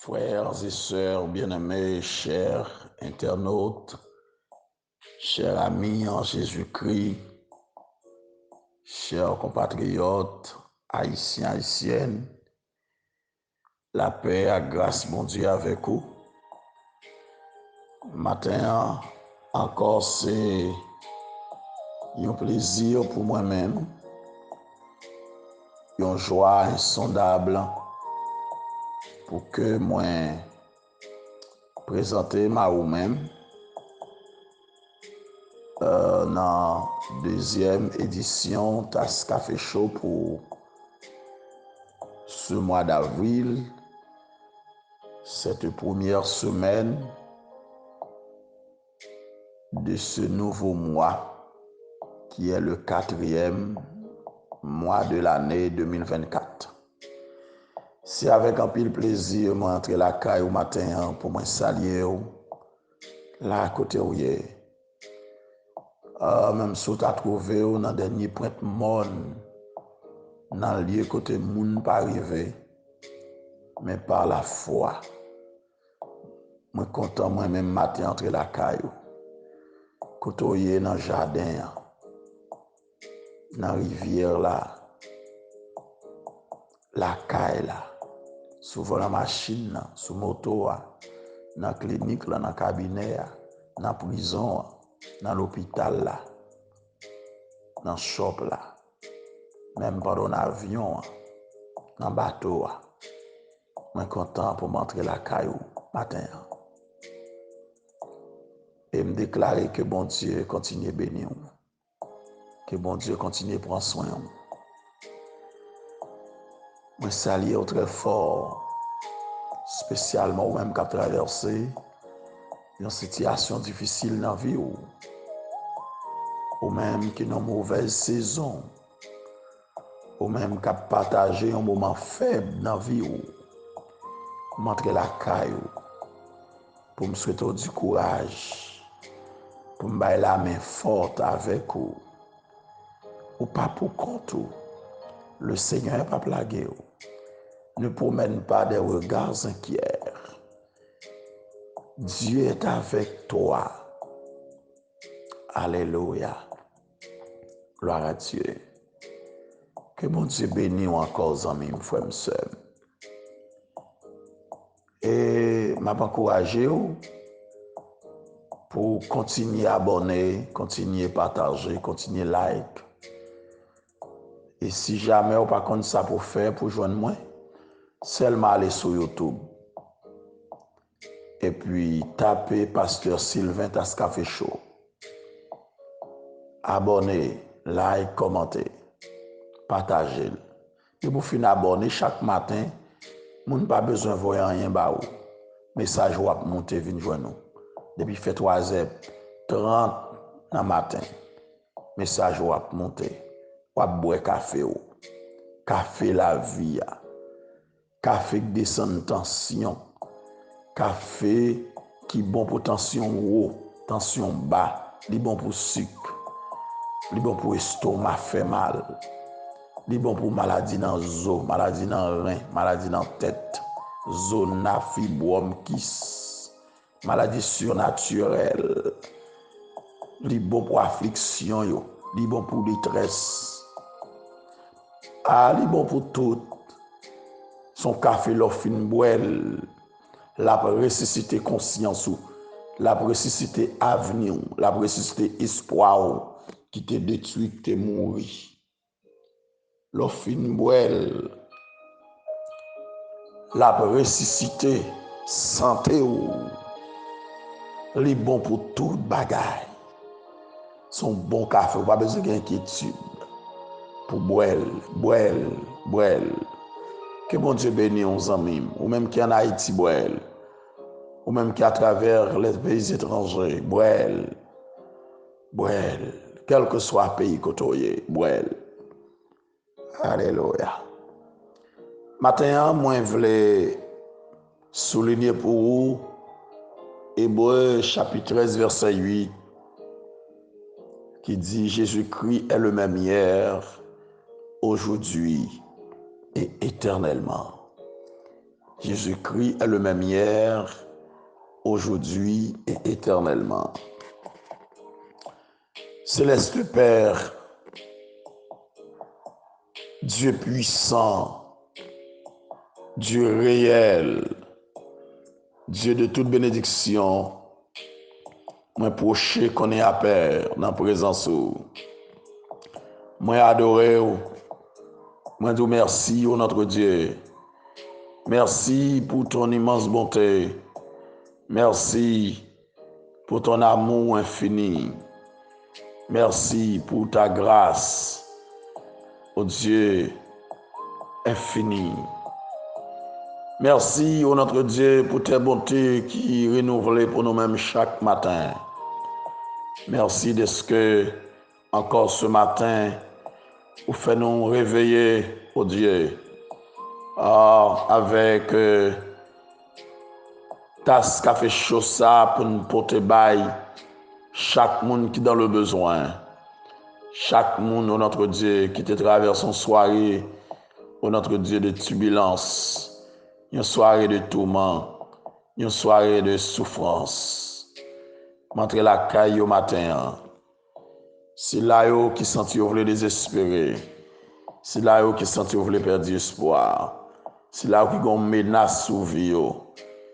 Frères et sœurs bien-aimés, chers internautes, chers amis en Jésus-Christ, chers compatriotes, haïtiens, haïtiennes, la paix, la grâce, mon Dieu, avec vous. Matin, encore, c'est un plaisir pour moi-même, une joie insondable pour que moi présenter ma ou même dans la deuxième édition Tas Café Show pour ce mois d'avril, cette première semaine de ce nouveau mois qui est le 4e mois de l'année 2024. C'est avec un pile plaisir moi entrer la caille au matin pour moi saluer là côté où est. Même si tu as trouvé dans le dernier point monde dans le lieu côté moun pas arrivé, mais par la foi. Moi content moi-même matin entrer la caille. Côté dans le jardin, dans la rivière là, la caille là, souvent la machine, sous moto, dans la clinique, dans le cabinet, dans la prison, dans l'hôpital là, dans le shop là, même pendant l'avion, dans le bateau. Je suis content pour m'entrer la caille matin. Et me déclarer que bon Dieu continue à bénir. Que bon Dieu continue à prendre soin. Je salue très fort, spécialement ou même qui a traversé une situation difficile dans la vie ou même qui est une mauvaise saison, ou même qui a partagé un moment faible dans la vie ou m'entrer la caille pour me souhaiter du courage, pour me bailler la main forte avec vous, ou pas pour compte. Le Seigneur n'est pas plagué. Ne promène pas des regards inquiets. Dieu est avec toi. Alléluia. Gloire à Dieu. Que mon Dieu bénisse encore, amis, frères et sœurs. Et m'a encouragé pour continuer à abonner, continuer à partager, continuer à like. Et si jamais vous pas contre ça pour faire, pour joindre moi, seulement aller sur YouTube. Et puis taper Pasteur Sylvain Tas Café Show. Abonnez, like, commentez, partagez. Et vous finissez abonner chaque matin, vous n'avez pas besoin de voir rien bah ou. Message ou à monter, venir joindre nous. Depuis fait 3h30 dans le matin, message ou à monter. Ou à boire café ou. Café la vie. Café qui descend tension. Café qui bon pour tension haut, tension bas. Li bon pour sucre. Li bon pour estomac fait mal. Li bon pour maladie dans os, maladie dans rein, maladie dans tête. Zona, fibrome, kiss. Maladie surnaturelle. Li bon pour affliction yo. Li bon pour détresse. Li bon pour tout. Son café l'offre boel. La ressuscité conscience ou. La ressuscité avenir, la ressuscité espoir qui te détruit, qui te mourit. L'offre boel. La ressuscité santé ou. Li bon pour tout bagaille. Son bon café, pas besoin d'inquiétude. Pour boel. Que bon Dieu bénisse nos amis, ou même qui en Haïti, boel. Ou même qui à travers les pays étrangers, boel. Quel que soit le pays côtoyé, boel. Alléluia. Matin, moi, je voulais souligner pour vous Hébreux chapitre 13, verset 8, qui dit Jésus-Christ est le même hier, aujourd'hui et éternellement. Jésus-Christ est le même hier, aujourd'hui et éternellement. Céleste Père, Dieu puissant, Dieu réel, Dieu de toute bénédiction, moi proché qu'on est à Père dans la présence où. Moi adoré, moi dis merci au notre Dieu. Merci pour ton immense bonté. Merci pour ton amour infini. Merci pour ta grâce, ô Dieu infini. Merci, ô notre Dieu, pour tes bontés qui renouvelées pour nous-mêmes chaque matin. Merci de ce que, encore ce matin, vous faites nous réveiller, ô Dieu, avec tasse café chaud ça pour nous porter bail chaque monde qui est dans le besoin. Chaque monde, ô notre Dieu, qui te traverse une soirée, ô notre Dieu de turbulence, une soirée de tourment, une soirée de souffrance. Montre la caille au matin. C'est là qui senti voulait désespérer. C'est là qui senti voulait perdre espoir. C'est là qui ont menace sur vie.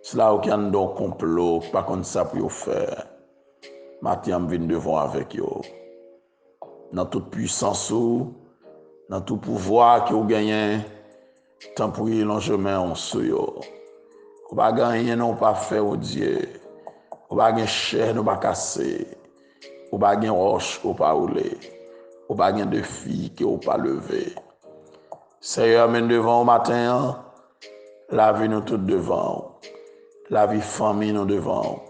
C'est là qui ont un complot, pas comme ça pour faire. Matin, je viens devant avec eux. Dans toute puissance, dans tout pouvoir que vous gagnez, tant pour y l'enjement en sous. Vous ne gagner non pas faire au Dieu. Vous ne gagner chair, non pas casser. Vous ne gagner roche, vous pas rouler. Vous ne gagner défi que vous pas lever. Seigneur, mène devant au matin, la vie nous tout devant. La vie famille nous devant.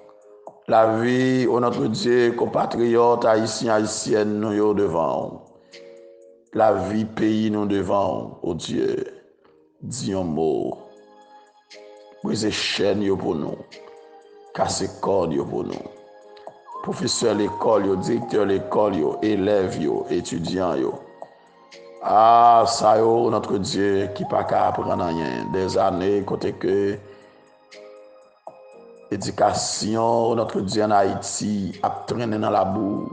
La vie, ô notre Dieu, compatriotes, haïtiens, haïtiennes, nous devant. La vie, pays, nous devant, ô Dieu. Dis un mot. Brisez chaîne pour nous. Cassez corde pour nous. Professeur l'école, directeur l'école, élèves, étudiants. Ah, ça yo, notre Dieu, qui pas qu'à apprendre rien. Des années, côté que éducation, notre Dieu en Haïti, a traîné dans la boue.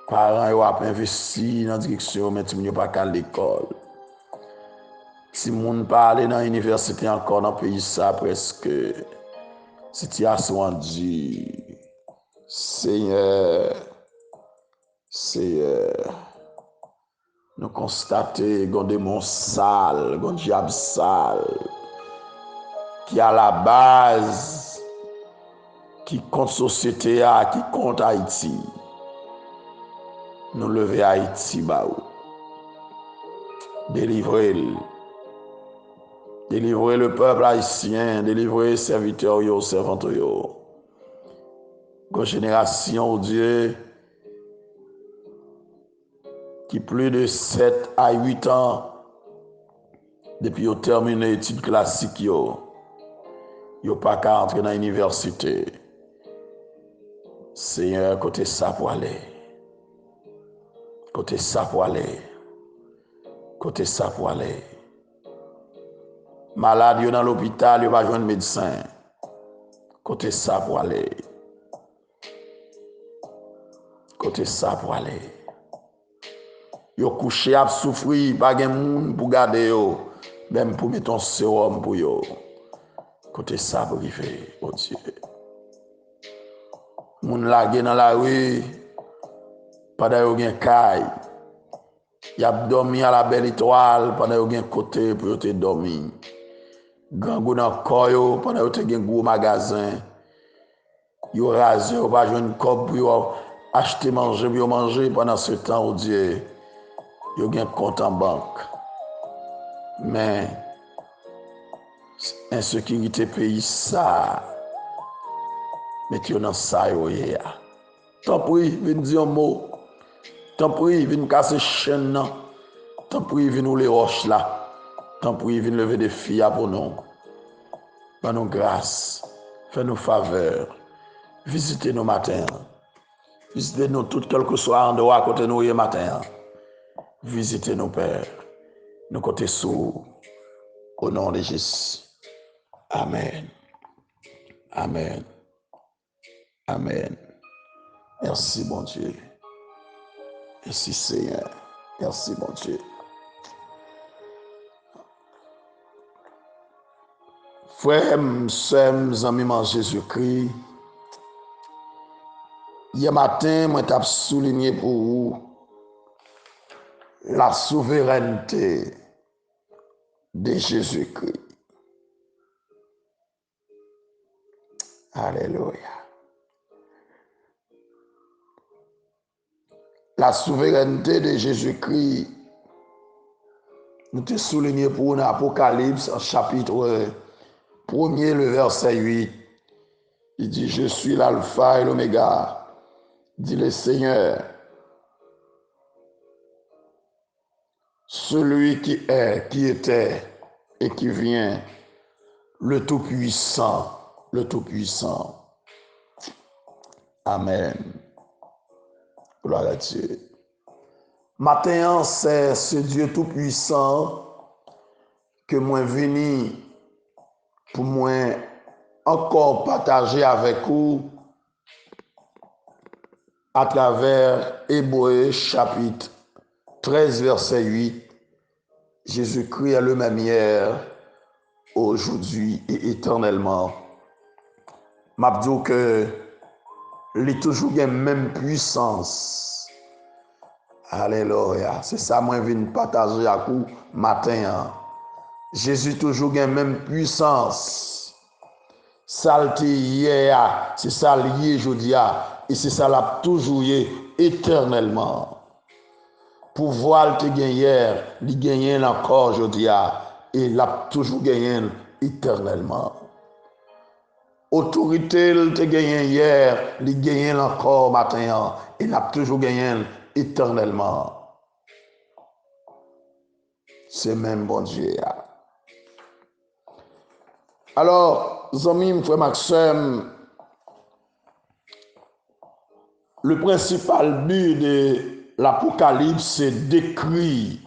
Parents yo a investi dans la direction, mais tu n'as pas qu'à l'école. Si moun pas aller dans l'université encore dans le pays, ça presque situation en Dieu. Seigneur, nous constatons qu'on démon sale, qu'on diable sale, qui à la base, qui compte société, qui compte Haïti. Nous lever Haïti, délivrer le peuple haïtien, délivrer les serviteurs, les servantes. Une génération, oh Dieu, qui plus de 7 à 8 ans, depuis qu'ils ont terminé l'étude classique, ils n'ont pas qu'à entrer dans l'université. Seigneur, côté ça pour aller. Côté ça pour aller. Côté ça pour aller. Malade, dans l'hôpital, il va joindre médecin. Côté ça pour aller. Côté ça pour aller. Yo couché à souffrir, pas de monde pour garder yo, même pour mettre un sérum pour yo. Côté ça pour arriver, oh Dieu. Moun lagé dans la rue, pendant yo gen caille. Y a dormi à la belle étoile pendant yo gen côté pour yo te dormi. Gangou dans corps yo pendant yo te gen gros magasin. Yo rasé, yo pas joindre corps pour yo acheter manger, pour yo manger pendant ce temps, oh Dieu. Yo gen compte en banque. Mais insécurité pays ça. Mettez dans ça yo ya. Tant pis, vinn dire un mot. Tant pis, vinn casser chaîne nan. Tant pis, vinn ou les roches là. Tant pis, vinn lever des filles pour nous. Fais-nous grâce. Fais-nous faveur. Visitez nos matins. Visitez-nous tout quel que soit endroit à côté nous hier matin. Visitez nos pères. Nos côtés sourds. Au nom de Jésus. Amen. Amen. Amen. Merci, bon Dieu. Merci, Seigneur. Merci, bon Dieu. Frères, sœurs, amis en Jésus-Christ, hier matin, moi t'ai souligné pour vous la souveraineté de Jésus-Christ. Alléluia. La souveraineté de Jésus-Christ, nous te souligné pour nous dans Apocalypse, chapitre 1er, le verset 8. Il dit, je suis l'alpha et l'oméga, dit le Seigneur, celui qui est, qui était et qui vient, le Tout-Puissant, le Tout-Puissant. Amen. Gloire à Dieu. Matin, c'est ce Dieu Tout-Puissant que moi venu pour moi encore partager avec vous à travers Hébreux chapitre 13 verset 8. Jésus-Christ est le même hier, aujourd'hui et éternellement. M'a dit que il est toujours la même puissance. Alléluia. C'est ça moi viens partager avec vous matin. Jésus toujours la même puissance. Ça hier, c'est ça lié aujourd'hui et c'est ça l'a toujours éternellement. Pouvoir te gagner hier, il gagne encore aujourd'hui et l'a toujours gagné éternellement. Autorité, il te gagné hier, il gagne encore matin et l'a toujours gagné éternellement. C'est même bon Dieu. Alors, amis, frère Maxime, le principal but de l'Apocalypse, c'est d'écrire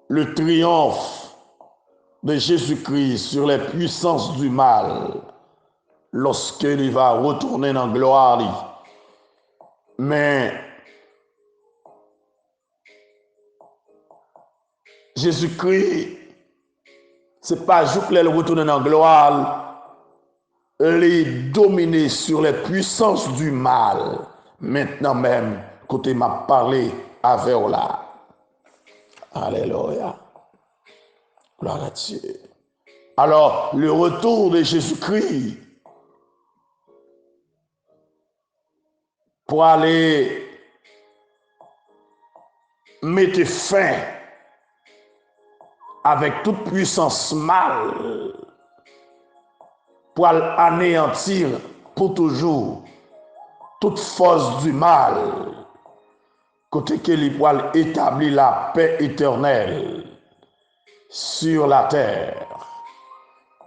le triomphe de Jésus-Christ sur les puissances du mal lorsqu'il va retourner dans la gloire. Mais Jésus-Christ, ce n'est pas juste qu'il retourne dans la gloire, il est dominé sur les puissances du mal. Maintenant même, côté m'a parlé avec là. Alléluia. Gloire à Dieu. Alors, le retour de Jésus-Christ pour aller mettre fin avec toute puissance mal, pour anéantir pour toujours toute force du mal, côté qu'il pour établir la paix éternelle sur la terre.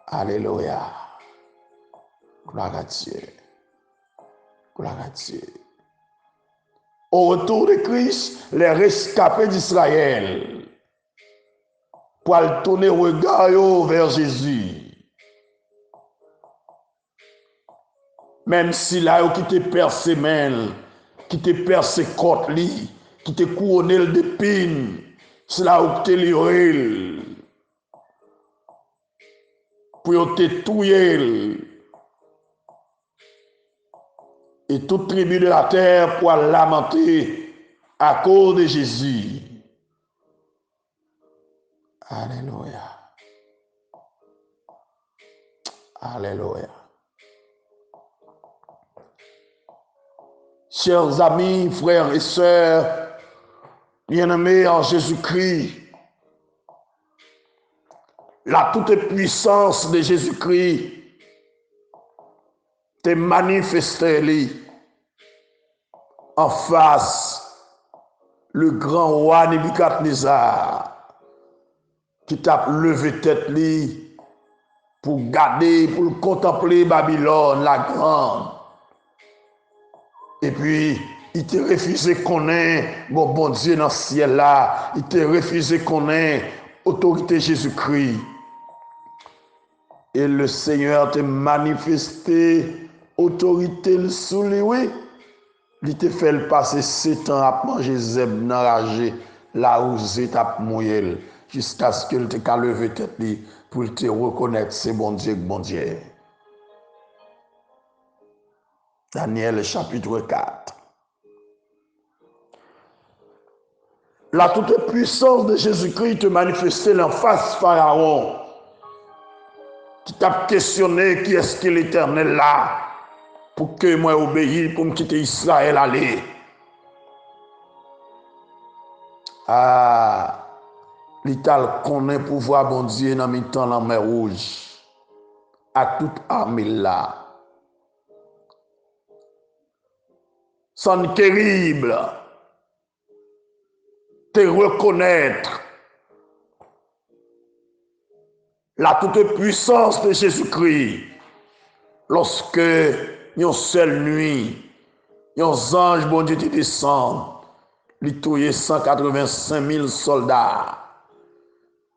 Alléluia. Gloire à Dieu. Gloire à Dieu. Au retour de Christ, les rescapés d'Israël pour tourner le regard vers Jésus. Même si là, qui te percé main, qui te percé côte li, qui te couronné d'épines, c'est là où te livré pour te tuer. Et toute tribu de la terre pour lamenter à cause de Jésus. Alléluia. Alléluia. Chers amis, frères et sœurs, bien-aimés en Jésus-Christ, la toute-puissance de Jésus-Christ t'est manifestée en face le grand roi Nebuchadnezzar qui t'a levé tête pour garder, pour contempler Babylone, la grande. Et puis, il te refusé qu'on ait bon Dieu dans le ciel là. Il te refusé qu'on ait autorité Jésus-Christ. Et le Seigneur te manifesté autorité sous lui, oui. Il te fait passer 7 ans à manger zeb n'enragé, là où c'est à mouiller, jusqu'à ce qu'il te levé tête pour te reconnaître c'est bon Dieu, bon Dieu. Daniel chapitre 4. La toute puissance de Jésus-Christ te manifestait en face Pharaon, qui t'a questionné qui est-ce que l'Éternel là, pour que moi obéisse, pour me quitter Israël aller. Ah, l'Ital connaît pouvoir bon Dieu dans le temps la mer rouge, à toute armée là. Son terrible, te reconnaître la toute puissance de Jésus-Christ lorsque une seule nuit, un ange bon Dieu te descend, il tuait 185 000 soldats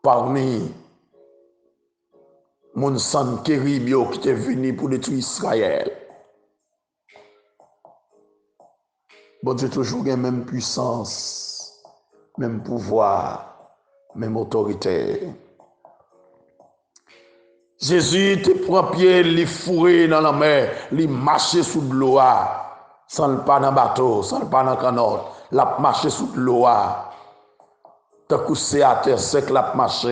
parmi mon sang Kéribio qui était venu pour détruire Israël. Bon Dieu toujours la même puissance, même pouvoir, même autorité. Jésus te prend pied, il fourré dans la mer, il marche sous de l'eau, sans le pas dans bateau, sans le pas dans canot, il marche sous de l'eau. Te couché à terre sec, il marche.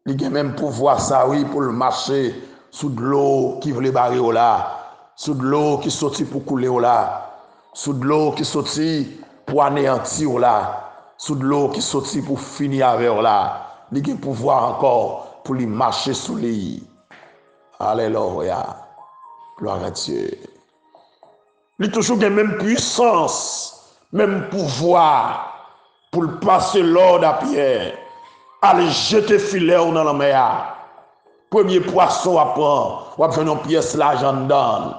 Il a même pouvoir ça oui pour le marcher sous de l'eau qui voulait barrer là, sous de l'eau qui sortit pour couler là, sous de l'eau qui sortit pour anéantir là, sous de l'eau qui sortit pour finir avec là. Il a pouvoir encore pour lui marcher sous lui. Alléluia. Gloire à Dieu. Il a toujours la même puissance, même pouvoir pour le passer l'ordre à Pierre. Allez jeter filet dans la mer. Premier poisson à prendre, ou à faire une pièce l'argent dedans.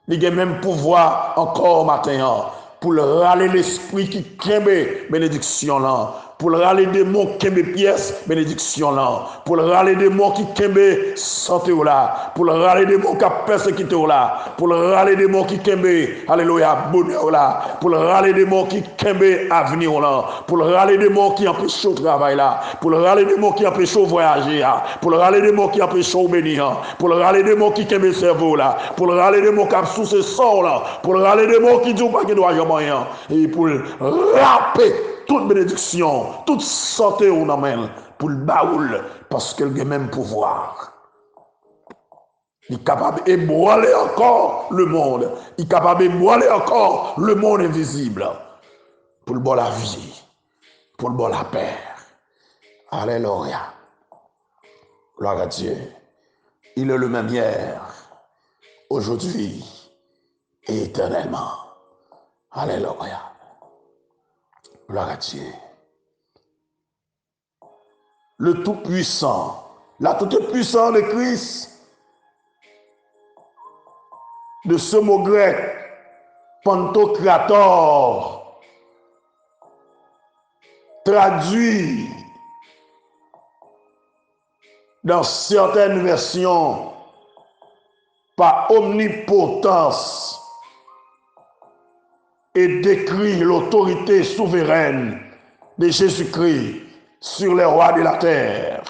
Il a même pouvoir encore matin pour le râler l'esprit qui kembe bénédiction là, pour le râler des mots qui kembe pièce bénédiction là, pour le râler des mots qui kembe santé là, pour le râler des mots qui persécuté là, pour le râler des mots qui kembe alléluia bonheur là, pour le râler des mots qui kembe avenir là, pour le râler des mots qui empêchent au travail là, pour le râler des mots qui empêchent au voyager là, pour le râler des mots qui empêchent au bénir, pour le râler des mots qui kembe cerveau là, pour le râler des mots qui sous ce sort là, pour le râler des mots qui disent pas qu'il doit jamais rien, et pour rapper toute bénédiction, toute santé ou non pour le baoul, parce qu'il a même pouvoir. Il est capable d'ébranler encore le monde. Il est capable d'ébranler encore le monde invisible. Pour le bon la vie, pour le bon la paix. Alléluia. Gloire à Dieu. Il est le même hier, aujourd'hui et éternellement. Alléluia. Gloire à Dieu. Le Tout-Puissant, la toute-puissance de Christ, de ce mot grec, Pantocrator, traduit dans certaines versions par omnipotence et décrit l'autorité souveraine de Jésus-Christ sur les rois de la terre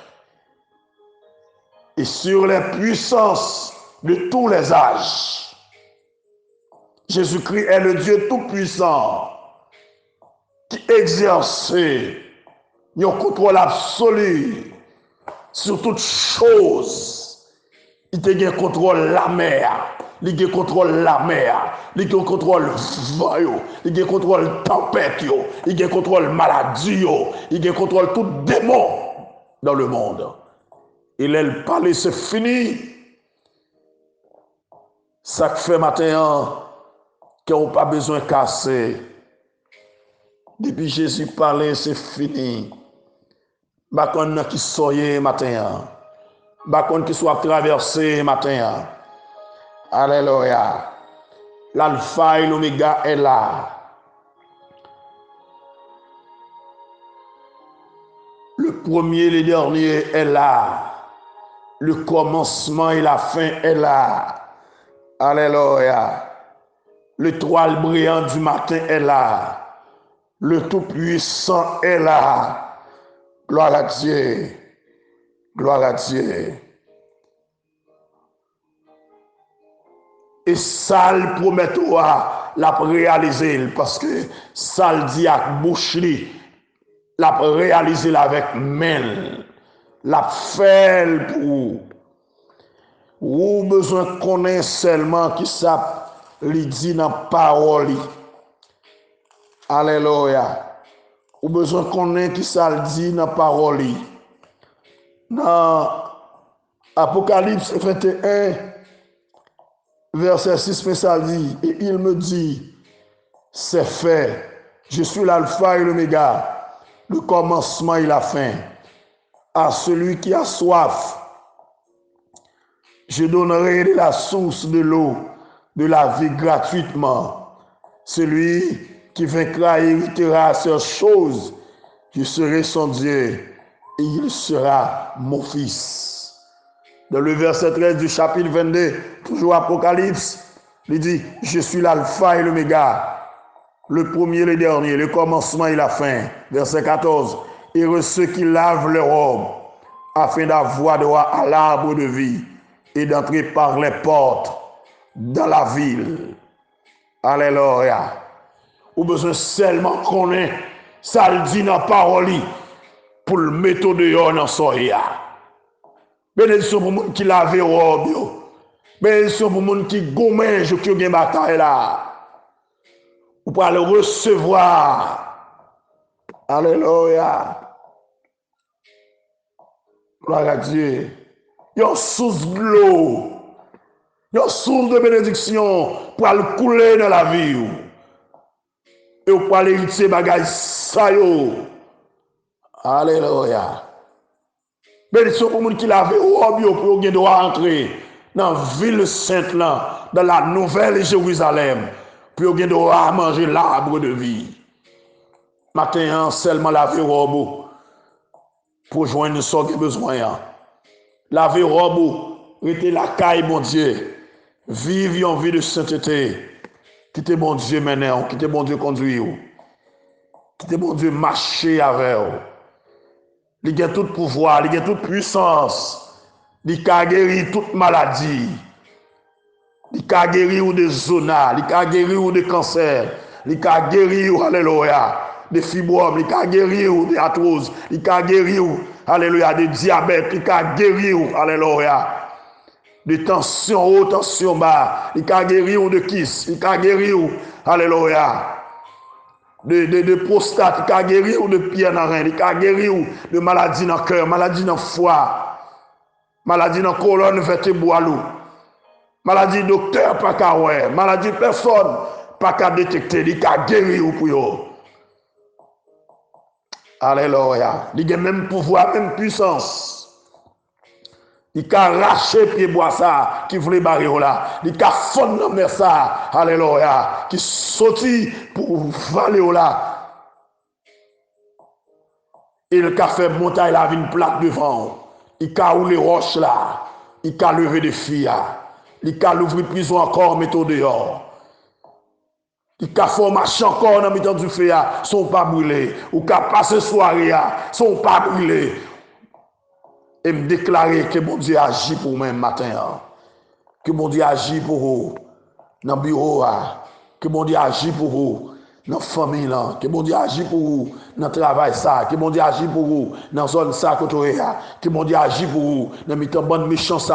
et sur les puissances de tous les âges. Jésus-Christ est le Dieu tout-puissant qui exerce un contrôle absolu sur toute chose. Il a contrôle la mer, il contrôle la mer, il contrôle vent, il contrôle tempête, il contrôle maladie, il contrôle tout démon dans le monde. Il est le palais, c'est fini. Ça fait matin qu'on n'a pas besoin de casser. Depuis Jésus parlait, c'est fini. Bakon qui soye matin. Bakon qui soit traversé matin. Alléluia. L'alpha et l'oméga est là. Le Le premier et le dernier est là. Le commencement et la fin est là. Alléluia. L'étoile brillante du matin est là. Le Tout-Puissant est là. Gloire à Dieu. Gloire à Dieu. Et ça le promet toi, l'a réaliser parce que ça le dit à bouche li, l'a réaliser avec main, l'a fait pour ou besoin connaître seulement qui ça li dit dans parole. Alléluia. Ou besoin connaître qui ça le dit dans parole. Dans Apocalypse 21 verset 6, mais ça dit, et il me dit, c'est fait, je suis l'alpha et l'oméga, le commencement et la fin. À celui qui a soif, je donnerai de la source de l'eau, de la vie gratuitement. Celui qui vaincra héritera ces choses, je serai son Dieu, et il sera mon fils. Dans le verset 13 du chapitre 22, toujours Apocalypse, il dit, je suis l'alpha et l'oméga, le premier et le dernier, le commencement et la fin. Verset 14, heureux ceux qui lavent leurs robes, afin d'avoir droit à l'arbre de vie et d'entrer par les portes dans la ville. Alléluia. Ou besoin seulement qu'on ait, ça le dit dans la parole, pour le mettre dehors dans son soya. Bénédiction pour les gens qui lavent les robes. Bénédiction pour les gens qui gomment qui ont une bataille là. Vous pouvez le recevoir. Alléluia. Gloire à Dieu. Il y a une source de l'eau. Il y a une source de bénédiction pour aller couler dans la vie. Et vous pouvez aller hériter bagaille ça. Alléluia. Bénédiction pour les gens qui lavent les robes pour qu'ils doivent entrer dans la ville sainte, là, dans la nouvelle Jérusalem, pour qu'ils doivent manger l'arbre de vie. Maintenant, seulement laver robe pour joindre ce qui a besoin. Laver robe, rester la caille, mon Dieu. Vivre en vie de sainteté. Quittez mon Dieu maintenant, quittez mon Dieu conduire. Quittez mon Dieu marcher avec vous. Il a tout pouvoir, il a toute puissance. Il a guéri toute maladie. Il a guéri des zonas, il a guéri des cancers, il a guéri, alléluia, des fibromes, il a guéri des arthroses, il a guéri, alléluia, des diabètes, il a guéri, alléluia, des tensions hautes, tensions bas, il a guéri de kiss, il a guéri, alléluia. De prostate, il a guéri de pieds dans rein, il a guéri de maladies dans le cœur, maladies dans le foie, maladies dans la colonne vertébrale, maladie docteur pas qu'à ouais, maladie personne pas qu'à détecter, il a guéri pour eux. Alléluia. Il a même pouvoir, même puissance. Il a arraché pied bois ça qui voulait barrer là. Il a fondé ça. Alléluia. Qui sorti pour valer là. Il a fait montagne la une plate devant. Il a roulé roches là. Il a levé des filles. Il a ouvert prison encore mettre dehors. Il a fait marcher encore dans le milieu du feu. Sont pas brûlés. Ou a passé soirée. Sont pas brûlés. Et me déclarer que mon Dieu agit pour moi matin. Que mon Dieu agit pour vous dans le bureau. Que mon Dieu agit pour vous dans la famille. Que mon Dieu agit pour vous dans le travail. Que mon Dieu agit pour vous dans la zone. Que mon Dieu agit pour vous dans le bonne méchance.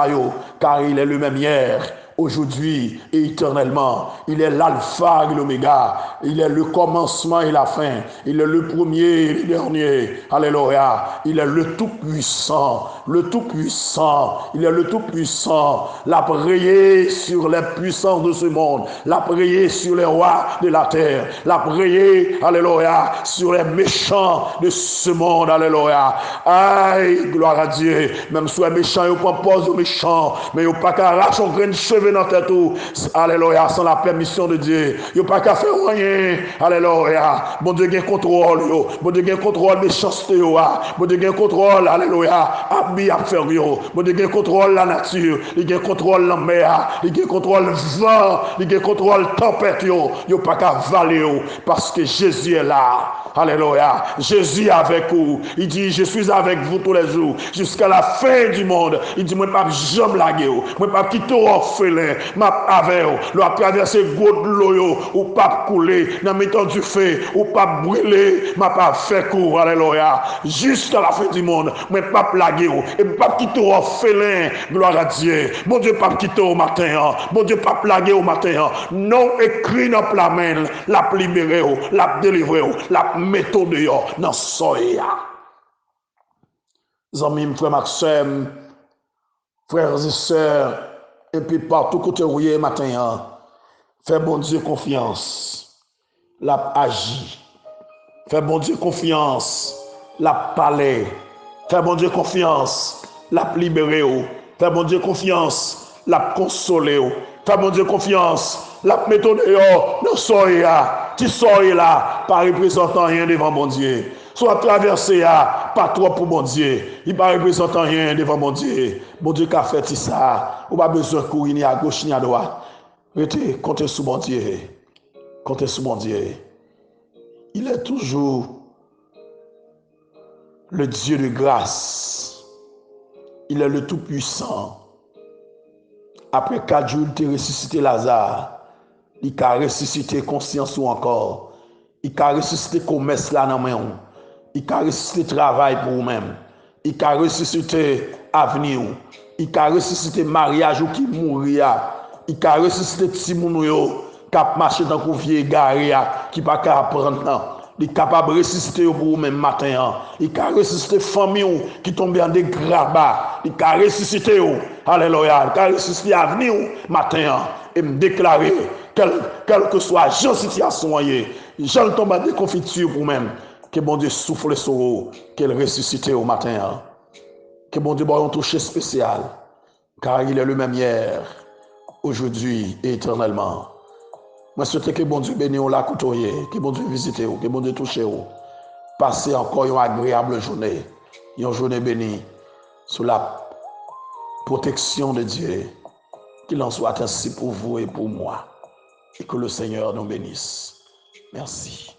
Car il est le même hier, aujourd'hui et éternellement. Il est l'alpha et l'oméga. Il est le commencement et la fin. Il est le premier et le dernier. Alléluia. Il est le tout-puissant. Le tout-puissant. Il est le tout-puissant. La prier sur les puissances de ce monde. La prier sur les rois de la terre. La prier, alléluia, sur les méchants de ce monde. Alléluia. Aïe, gloire à Dieu. Même si les méchants, ils ne prennent pas aux méchants. Mais ils ne pas qu'à arracher un grain de cheveux lever dans tête tout. Alléluia, sans la permission de Dieu. Yo pas qu'à faire rien. Alléluia. Bon Dieu gagne contrôle yo. Bon Dieu gagne contrôle méchanceté yo. Bon Dieu gagne contrôle. Alléluia. Abi à faire yo. Bon Dieu gagne contrôle la nature. Il gagne contrôle la mer. Il gagne contrôle vent. Il gagne contrôle tempête yo. Yo pas qu'à valer yo parce que Jésus est là. Alléluia. Jésus est avec vous. Il dit je suis avec vous tous les jours jusqu'à la fin du monde. Il dit moi pas jamais laguer vous. Moi pas quitter orphelin. M'a avec vous. L'on traverser gros de l'eau ou pas couler dans mettant du feu ou pas brûler. M'a pas fait court. Alléluia. Jusqu'à la fin du monde. Moi pas laguer vous et pas quitter orphelin. Gloire à Dieu. Mon Dieu pas quitter au matin. Mon Dieu pas plaguer au matin. Non écrit dans la main, la libérer, la délivrer, la méthode dans soya. Amis, frères Maxime, frères et sœurs, et puis partout côté où il est matin, fais bon Dieu confiance, la agit. Fais bon Dieu confiance, la parler. Fais bon Dieu confiance, la libérer. Fais bon Dieu confiance, la consoler. Fais bon Dieu confiance, la méthode non soya. Tu sois là, pas représentant rien devant mon Dieu. Soit traversé pas trop pour mon Dieu. Il ne représente rien devant mon Dieu. Mon Dieu qui a fait ça. On n'a pas besoin de courir ni à gauche ni à droite. Comptez sur mon Dieu. Comptez sur mon Dieu. Il est toujours le Dieu de grâce. Il est le Tout-Puissant. Après 4 jours, il a ressuscité Lazare. Il a ressuscité conscience ou encore. Il a ressuscité commerce là dans main. Il a ressuscité travail pour vous-même. Il a ressuscité avenir. Il a ressuscité mariage ou qui mourir. Il a ressuscité Timoun qui a marché dans le vieux garé qui pas capable prendre. Il est capable de ressusciter pour vous-même matin. Il a ressuscité famille qui tombe en dégrabat. Il a ressuscité. Alléluia. Il a ressuscité avenir matin. Et me déclarer, quelle que soit la situation, j'en tombe en déconfiture pour vous-même. Que bon Dieu souffle sur vous, qu'elle ressuscite au matin. Que bon Dieu ait un toucher spécial, car il est le même hier, aujourd'hui et éternellement. Moi, je souhaite que bon Dieu bénisse la côtoyer, que bon Dieu visite vous, que bon Dieu touche vous. Passez encore une agréable journée, une journée bénie, sous la protection de Dieu. Qu'il en soit ainsi pour vous et pour moi. Et que le Seigneur nous bénisse. Merci.